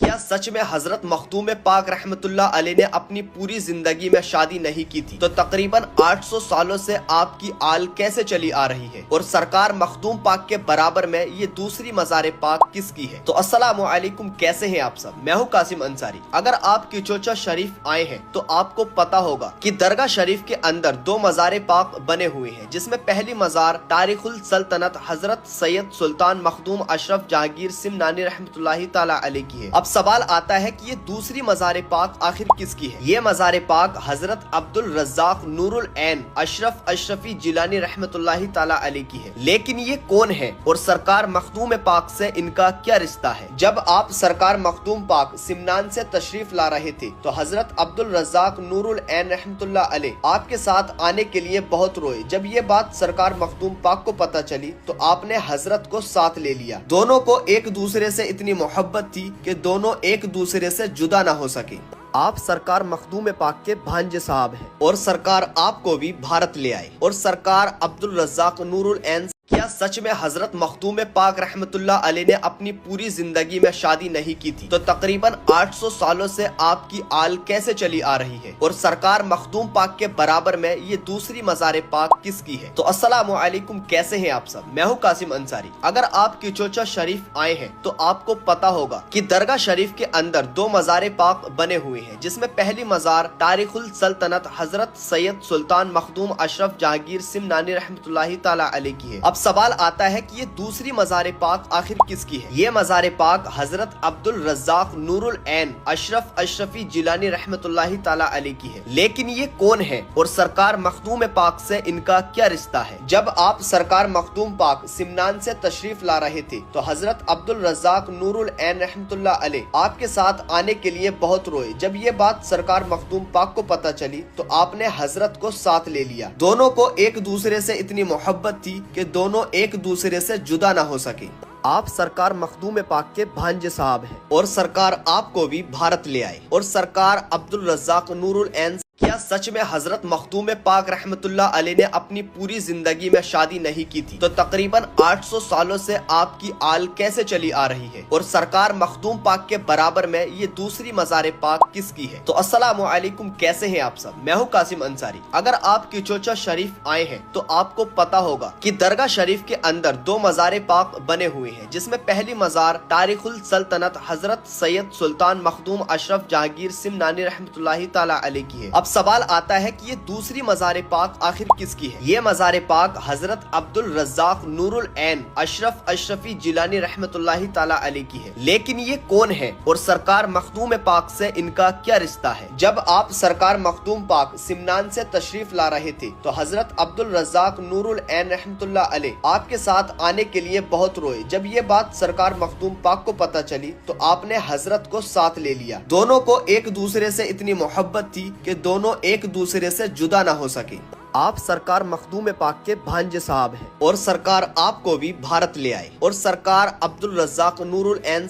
کیا سچ میں حضرت مخدوم پاک رحمت اللہ علیہ نے اپنی پوری زندگی میں شادی نہیں کی تھی؟ تو تقریباً 800 سالوں سے آپ کی آل کیسے چلی آ رہی ہے اور سرکار مخدوم پاک کے برابر میں یہ دوسری مزار پاک کس کی ہے؟ تو السلام علیکم، کیسے ہیں آپ سب؟ میں ہوں قاسم انصاری۔ اگر آپ کی چوچا شریف آئے ہیں تو آپ کو پتا ہوگا کہ درگاہ شریف کے اندر 2 مزار پاک بنے ہوئے ہیں، جس میں پہلی مزار تاریخ السلطنت حضرت سید سلطان مخدوم اشرف جہانگیر سمنانی رحمت اللہ تعالی علیہ کی ہے۔ اب سوال آتا ہے کہ یہ دوسری مزار پاک آخر کس کی ہے؟ یہ مزار پاک حضرت عبد الرزاق نور العین اشرفی جیلانی رحمت اللہ تعالی علیہ کی ہے۔ لیکن یہ کون ہے اور سرکار مخدوم پاک سے ان کا کیا رشتہ ہے؟ جب آپ سرکار مخدوم پاک سمنان سے تشریف لا رہے تھے تو حضرت عبد الرزاق نور العین رحمت اللہ علیہ آپ کے ساتھ آنے کے لیے بہت روئے۔ جب یہ بات سرکار مخدوم پاک کو پتا چلی تو آپ نے حضرت کو ساتھ لے لیا۔ دونوں کو ایک دوسرے سے اتنی محبت تھی کہ دونوں ایک دوسرے سے جدا نہ ہو سکے۔ آپ سرکار مخدوم پاک کے بھانجے صاحب ہیں اور سرکار آپ کو بھی بھارت لے آئے، اور سرکار عبد الرزاق نور العین کیا سچ میں حضرت مخدوم پاک رحمت اللہ علیہ نے اپنی پوری زندگی میں شادی نہیں کی تھی؟ تو تقریباً 800 سالوں سے آپ کی آل کیسے چلی آ رہی ہے اور سرکار مخدوم پاک کے برابر میں یہ دوسری مزار پاک کس کی ہے؟ تو السلام علیکم، کیسے ہیں آپ سب؟ میں ہوں قاسم انصاری۔ اگر آپ کی چوچا شریف آئے ہیں تو آپ کو پتا ہوگا کہ درگاہ شریف کے اندر 2 مزار پاک بنے ہوئے ہیں، جس میں پہلی مزار تاریخ السلطنت حضرت سید سلطان مخدوم اشرف جہانگیر سمنانی رحمت اللہ تعالی علیہ کی ہے۔ اب سوال آتا ہے کہ یہ دوسری مزار پاک آخر کس کی ہے؟ یہ مزار پاک حضرت عبد الرزاق نور العین اشرفی جیلانی رحمت اللہ تعالی علیہ کی ہے۔ لیکن یہ کون ہے اور سرکار مخدوم پاک سے ان کا کیا رشتہ ہے؟ جب آپ سرکار مخدوم پاک سمنان سے تشریف لا رہے تھے تو حضرت عبد الرزاق نور العین رحمت اللہ علیہ آپ کے ساتھ آنے کے لیے بہت روئے۔ جب یہ بات سرکار مخدوم پاک کو پتا چلی تو آپ نے حضرت کو ساتھ لے لیا۔ دونوں کو ایک دوسرے سے اتنی محبت تھی کہ دونوں ایک دوسرے سے جدا نہ ہو سکے۔ آپ سرکار مخدوم پاک کے بھانجے صاحب ہیں اور سرکار آپ کو بھی بھارت لے آئے، اور سرکار عبد الرزاق نور العین کیا سچ میں حضرت مخدوم پاک رحمت اللہ علیہ نے اپنی پوری زندگی میں شادی نہیں کی تھی؟ تو تقریباً 800 سالوں سے آپ کی آل کیسے چلی آ رہی ہے اور سرکار مخدوم پاک کے برابر میں یہ دوسری مزار پاک کس کی ہے؟ تو السلام علیکم، کیسے ہیں آپ سب؟ میں ہوں قاسم انصاری۔ اگر آپ کی چوچا شریف آئے ہیں تو آپ کو پتا ہوگا کہ درگاہ شریف کے اندر 2 مزار پاک بنے ہوئے ہیں، جس میں پہلی مزار تاریخ السلطنت حضرت سید سلطان مخدوم اشرف جہانگیر سمنانی رحمت اللہ تعالی علیہ کی ہے۔ اب سوال آتا ہے کہ یہ دوسری مزار پاک آخر کس کی ہے؟ یہ مزار پاک حضرت عبد الرزاق نور العین اشرفی جیلانی رحمت اللہ تعالی علیہ کی ہے۔ لیکن یہ کون ہے اور سرکار مخدوم پاک سے ان کا کیا رشتہ ہے؟ جب آپ سرکار مخدوم پاک سمنان سے تشریف لا رہے تھے تو حضرت عبد الرزاق نور العین رحمت اللہ علیہ آپ کے ساتھ آنے کے لیے بہت روئے۔ جب یہ بات سرکار مخدوم پاک کو پتا چلی تو آپ نے حضرت کو ساتھ لے لیا۔ دونوں کو ایک دوسرے سے اتنی محبت تھی کہ دونوں ایک دوسرے سے جدا نہ ہو سکے۔ آپ سرکار مخدوم پاک کے بھانجے صاحب ہیں اور سرکار آپ کو بھی بھارت لے آئے، اور سرکار عبد الرزاق نور العین